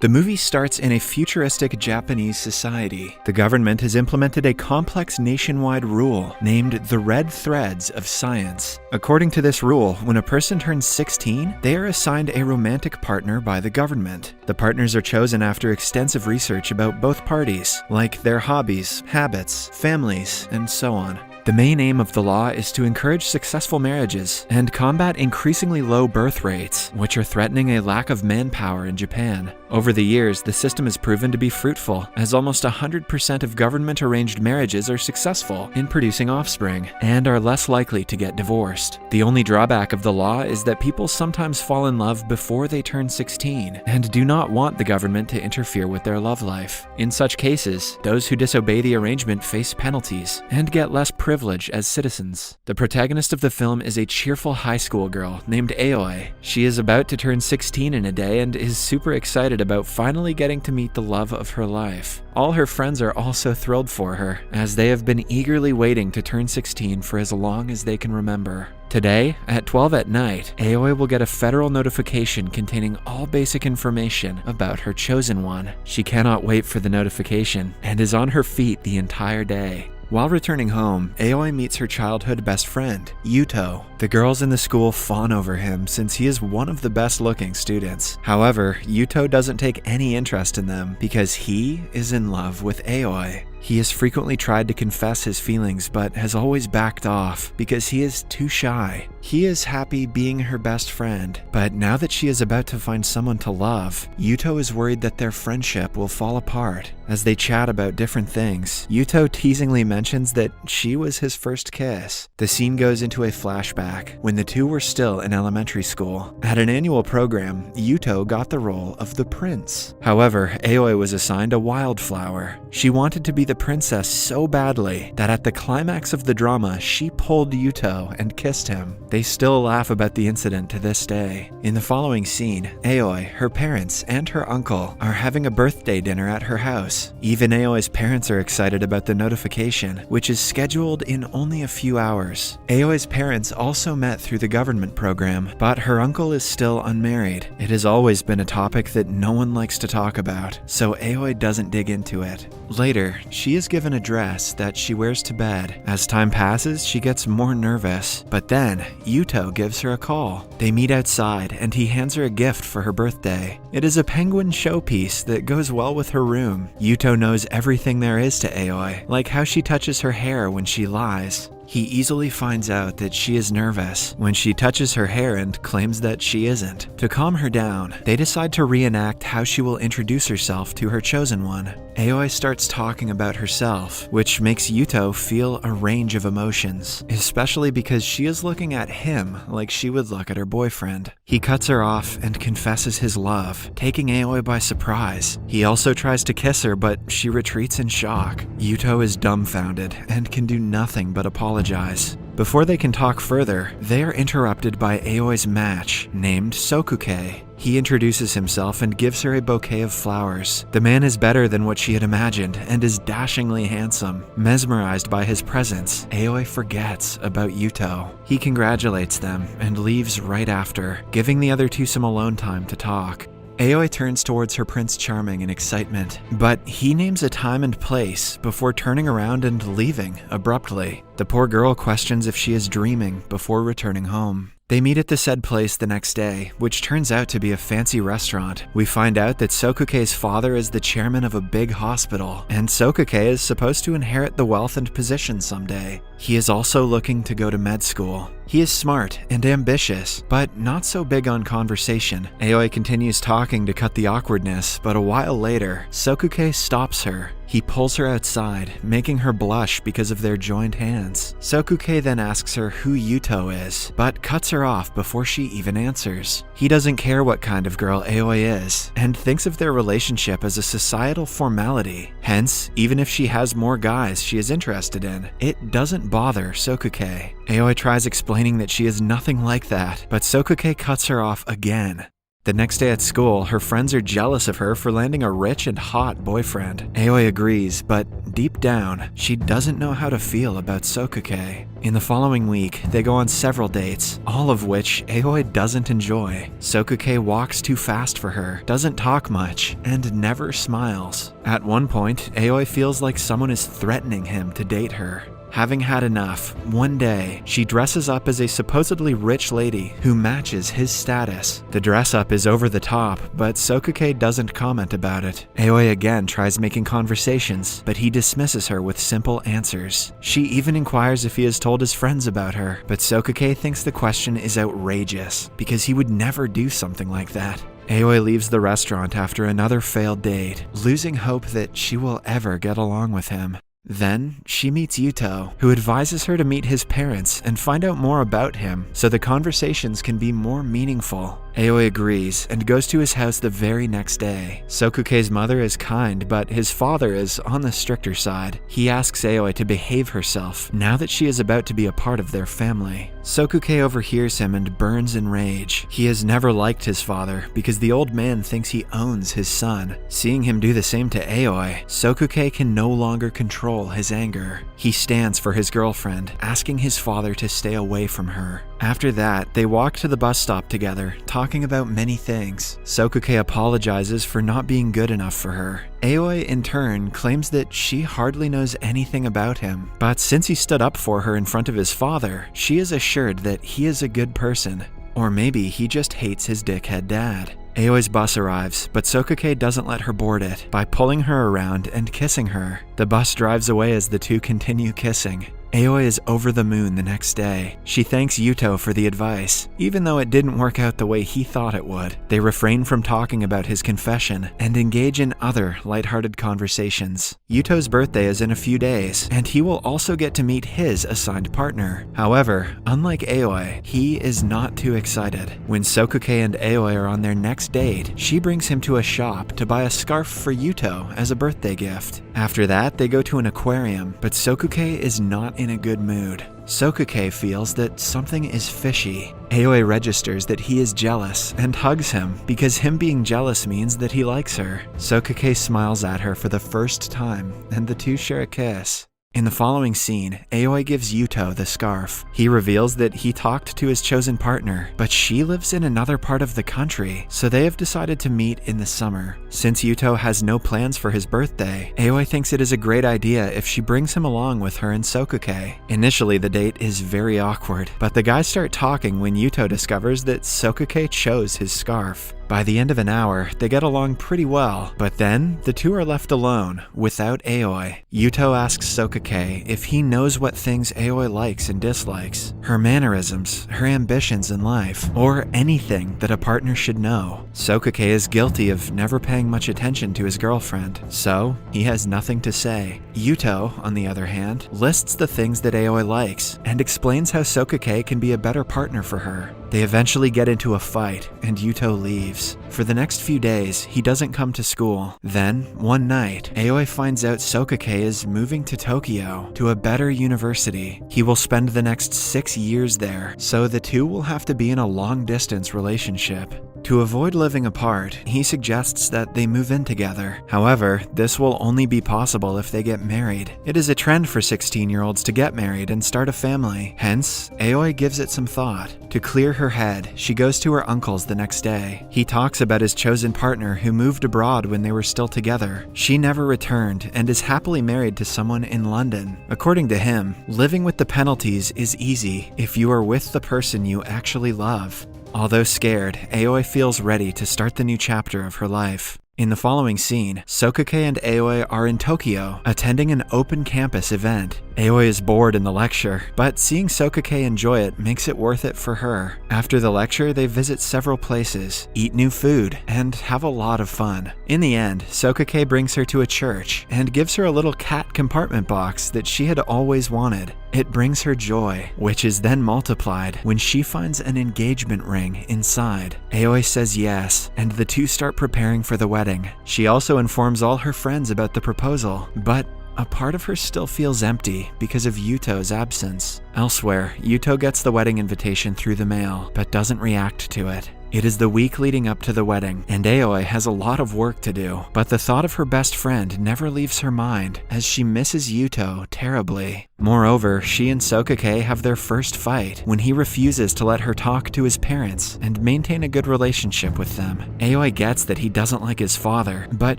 The movie starts in a futuristic Japanese society. The government has implemented a complex nationwide rule named the Red Threads of Science. According to this rule, when a person turns 16, they are assigned a romantic partner by the government. The partners are chosen after extensive research about both parties, like their hobbies, habits, families, and so on. The main aim of the law is to encourage successful marriages and combat increasingly low birth rates, which are threatening a lack of manpower in Japan. Over the years, the system has proven to be fruitful, as almost 100% of government-arranged marriages are successful in producing offspring and are less likely to get divorced. The only drawback of the law is that people sometimes fall in love before they turn 16 and do not want the government to interfere with their love life. In such cases, those who disobey the arrangement face penalties and get less privilege as citizens. The protagonist of the film is a cheerful high school girl named Aoi. She is about to turn 16 in a day and is super excited about finally getting to meet the love of her life. All her friends are also thrilled for her, as they have been eagerly waiting to turn 16 for as long as they can remember. Today, at 12 at night, Aoi will get a federal notification containing all basic information about her chosen one. She cannot wait for the notification and is on her feet the entire day. While returning home, Aoi meets her childhood best friend, Yuto. The girls in the school fawn over him since he is one of the best-looking students. However, Yuto doesn't take any interest in them because he is in love with Aoi. He has frequently tried to confess his feelings but has always backed off because he is too shy. He is happy being her best friend, but now that she is about to find someone to love, Yuto is worried that their friendship will fall apart. As they chat about different things, Yuto teasingly mentions that she was his first kiss. The scene goes into a flashback when the two were still in elementary school. At an annual program, Yuto got the role of the prince. However, Aoi was assigned a wildflower. She wanted to be the princess so badly that at the climax of the drama, she pulled Yuto and kissed him. They still laugh about the incident to this day. In the following scene, Aoi, her parents, and her uncle are having a birthday dinner at her house. Even Aoi's parents are excited about the notification, which is scheduled in only a few hours. Aoi's parents also met through the government program, but her uncle is still unmarried. It has always been a topic that no one likes to talk about, so Aoi doesn't dig into it. Later, she is given a dress that she wears to bed. As time passes, she gets more nervous, but then Yuto gives her a call. They meet outside and he hands her a gift for her birthday. It is a penguin showpiece that goes well with her room. Yuto knows everything there is to Aoi, like how she touches her hair when she lies. He easily finds out that she is nervous when she touches her hair and claims that she isn't. To calm her down, they decide to reenact how she will introduce herself to her chosen one. Aoi starts talking about herself, which makes Yuto feel a range of emotions, especially because she is looking at him like she would look at her boyfriend. He cuts her off and confesses his love, taking Aoi by surprise. He also tries to kiss her, but she retreats in shock. Yuto is dumbfounded and can do nothing but apologize. Before they can talk further, they are interrupted by Aoi's match, named Sokuke. He introduces himself and gives her a bouquet of flowers. The man is better than what she had imagined and is dashingly handsome. Mesmerized by his presence, Aoi forgets about Yuto. He congratulates them and leaves right after, giving the other two some alone time to talk. Aoi turns towards her Prince Charming in excitement, but he names a time and place before turning around and leaving abruptly. The poor girl questions if she is dreaming before returning home. They meet at the said place the next day, which turns out to be a fancy restaurant. We find out that Sokuke's father is the chairman of a big hospital, and Sokuke is supposed to inherit the wealth and position someday. He is also looking to go to med school. He is smart and ambitious, but not so big on conversation. Aoi continues talking to cut the awkwardness, but a while later, Sokuke stops her. He pulls her outside, making her blush because of their joined hands. Sokuke then asks her who Yuto is, but cuts her off before she even answers. He doesn't care what kind of girl Aoi is, and thinks of their relationship as a societal formality. Hence, even if she has more guys she is interested in, it doesn't bother Sokuke. Aoi tries explaining that she is nothing like that, but Sokuke cuts her off again. The next day at school, her friends are jealous of her for landing a rich and hot boyfriend. Aoi agrees, but deep down, she doesn't know how to feel about Sokuke. In the following week, they go on several dates, all of which Aoi doesn't enjoy. Sokuke walks too fast for her, doesn't talk much, and never smiles. At one point, Aoi feels like someone is threatening him to date her. Having had enough, one day, she dresses up as a supposedly rich lady who matches his status. The dress up is over the top, but Sokuke doesn't comment about it. Aoi again tries making conversations, but he dismisses her with simple answers. She even inquires if he has told his friends about her, but Sokuke thinks the question is outrageous, because he would never do something like that. Aoi leaves the restaurant after another failed date, losing hope that she will ever get along with him. Then, she meets Yuto, who advises her to meet his parents and find out more about him so the conversations can be more meaningful. Aoi agrees and goes to his house the very next day. Sokuke's mother is kind, but his father is on the stricter side. He asks Aoi to behave herself now that she is about to be a part of their family. Sokuke overhears him and burns in rage. He has never liked his father because the old man thinks he owns his son. Seeing him do the same to Aoi, Sokuke can no longer control his anger. He stands for his girlfriend, asking his father to stay away from her. After that, they walk to the bus stop together, talking about many things. Sokuke apologizes for not being good enough for her. Aoi, in turn, claims that she hardly knows anything about him, but since he stood up for her in front of his father, she is assured that he is a good person. Or maybe he just hates his dickhead dad. Aoi's bus arrives, but Sokuke doesn't let her board it by pulling her around and kissing her. The bus drives away as the two continue kissing. Aoi is over the moon the next day. She thanks Yuto for the advice, even though it didn't work out the way he thought it would. They refrain from talking about his confession and engage in other lighthearted conversations. Yuto's birthday is in a few days, and he will also get to meet his assigned partner. However, unlike Aoi, he is not too excited. When Sokuke and Aoi are on their next date, she brings him to a shop to buy a scarf for Yuto as a birthday gift. After that, they go to an aquarium, but Sokuke is not in a good mood. Sokuke feels that something is fishy. Aoi registers that he is jealous and hugs him because him being jealous means that he likes her. Sokuke smiles at her for the first time, and the two share a kiss. In the following scene, Aoi gives Yuto the scarf. He reveals that he talked to his chosen partner, but she lives in another part of the country, so they have decided to meet in the summer. Since Yuto has no plans for his birthday, Aoi thinks it is a great idea if she brings him along with her and Sokuke. Initially, the date is very awkward, but the guys start talking when Yuto discovers that Sokuke chose his scarf. By the end of an hour, they get along pretty well, but then the two are left alone, without Aoi. Yuto asks Sokuke if he knows what things Aoi likes and dislikes, her mannerisms, her ambitions in life, or anything that a partner should know. Sokuke is guilty of never paying much attention to his girlfriend, so he has nothing to say. Yuto, on the other hand, lists the things that Aoi likes, and explains how Sokuke can be a better partner for her. They eventually get into a fight, and Yuto leaves. For the next few days, he doesn't come to school. Then, one night, Aoi finds out Sokuke is moving to Tokyo, to a better university. He will spend the next 6 years there, so the two will have to be in a long-distance relationship. To avoid living apart, he suggests that they move in together. However, this will only be possible if they get married. It is a trend for 16-year-olds to get married and start a family. Hence, Aoi gives it some thought. To clear her head, she goes to her uncle's the next day. He talks about his chosen partner who moved abroad when they were still together. She never returned and is happily married to someone in London. According to him, living with the penalties is easy if you are with the person you actually love. Although scared, Aoi feels ready to start the new chapter of her life. In the following scene, Sokuke and Aoi are in Tokyo, attending an open campus event. Aoi is bored in the lecture, but seeing Sokuke enjoy it makes it worth it for her. After the lecture, they visit several places, eat new food, and have a lot of fun. In the end, Sokuke brings her to a church and gives her a little cat compartment box that she had always wanted. It brings her joy, which is then multiplied when she finds an engagement ring inside. Aoi says yes, and the two start preparing for the wedding. She also informs all her friends about the proposal, but a part of her still feels empty because of Yuto's absence. Elsewhere, Yuto gets the wedding invitation through the mail, but doesn't react to it. It is the week leading up to the wedding, and Aoi has a lot of work to do, but the thought of her best friend never leaves her mind as she misses Yuto terribly. Moreover, she and Sokake have their first fight when he refuses to let her talk to his parents and maintain a good relationship with them. Aoi gets that he doesn't like his father, but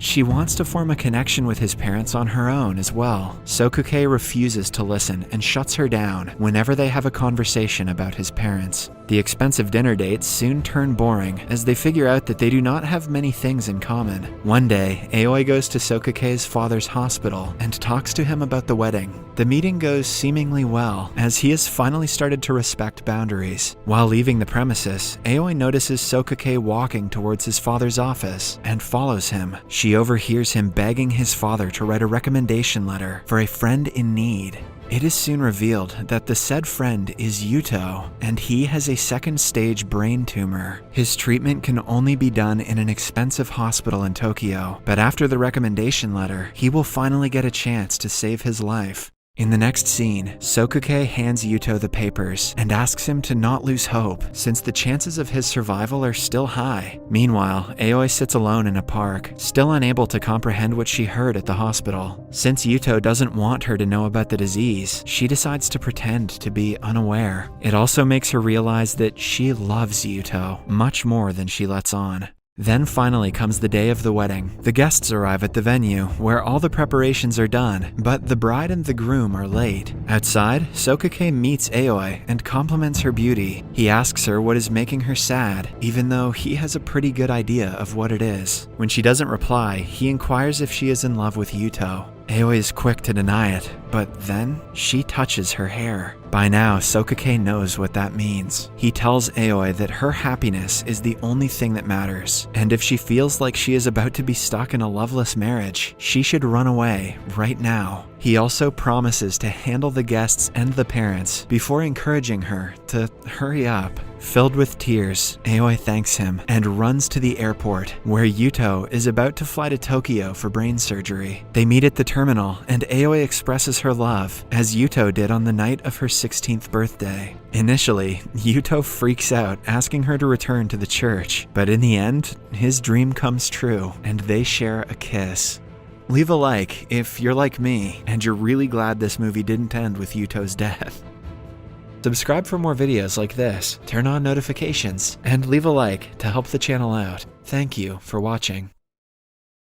she wants to form a connection with his parents on her own as well. Sokake refuses to listen and shuts her down whenever they have a conversation about his parents. The expensive dinner dates soon turn boring as they figure out that they do not have many things in common. One day, Aoi goes to Sokake's father's hospital and talks to him about the wedding. The meeting goes seemingly well, as he has finally started to respect boundaries. While leaving the premises, Aoi notices Sokake walking towards his father's office and follows him. She overhears him begging his father to write a recommendation letter for a friend in need. It is soon revealed that the said friend is Yuto, and he has a second-stage brain tumor. His treatment can only be done in an expensive hospital in Tokyo, but after the recommendation letter, he will finally get a chance to save his life. In the next scene, Sokake hands Yuto the papers and asks him to not lose hope, since the chances of his survival are still high. Meanwhile, Aoi sits alone in a park, still unable to comprehend what she heard at the hospital. Since Yuto doesn't want her to know about the disease, she decides to pretend to be unaware. It also makes her realize that she loves Yuto much more than she lets on. Then finally comes the day of the wedding. The guests arrive at the venue, where all the preparations are done, but the bride and the groom are late. Outside, Sokake meets Aoi and compliments her beauty. He asks her what is making her sad, even though he has a pretty good idea of what it is. When she doesn't reply, he inquires if she is in love with Yuto. Aoi is quick to deny it, but then she touches her hair. By now, Sokake knows what that means. He tells Aoi that her happiness is the only thing that matters, and if she feels like she is about to be stuck in a loveless marriage, she should run away right now. He also promises to handle the guests and the parents before encouraging her to hurry up. Filled with tears, Aoi thanks him and runs to the airport, where Yuto is about to fly to Tokyo for brain surgery. They meet at the terminal, and Aoi expresses her love, as Yuto did on the night of her 16th birthday. Initially, Yuto freaks out, asking her to return to the church, but in the end, his dream comes true, and they share a kiss. Leave a like if you're like me, and you're really glad this movie didn't end with Yuto's death. Subscribe for more videos like this, turn on notifications, and leave a like to help the channel out. Thank you for watching.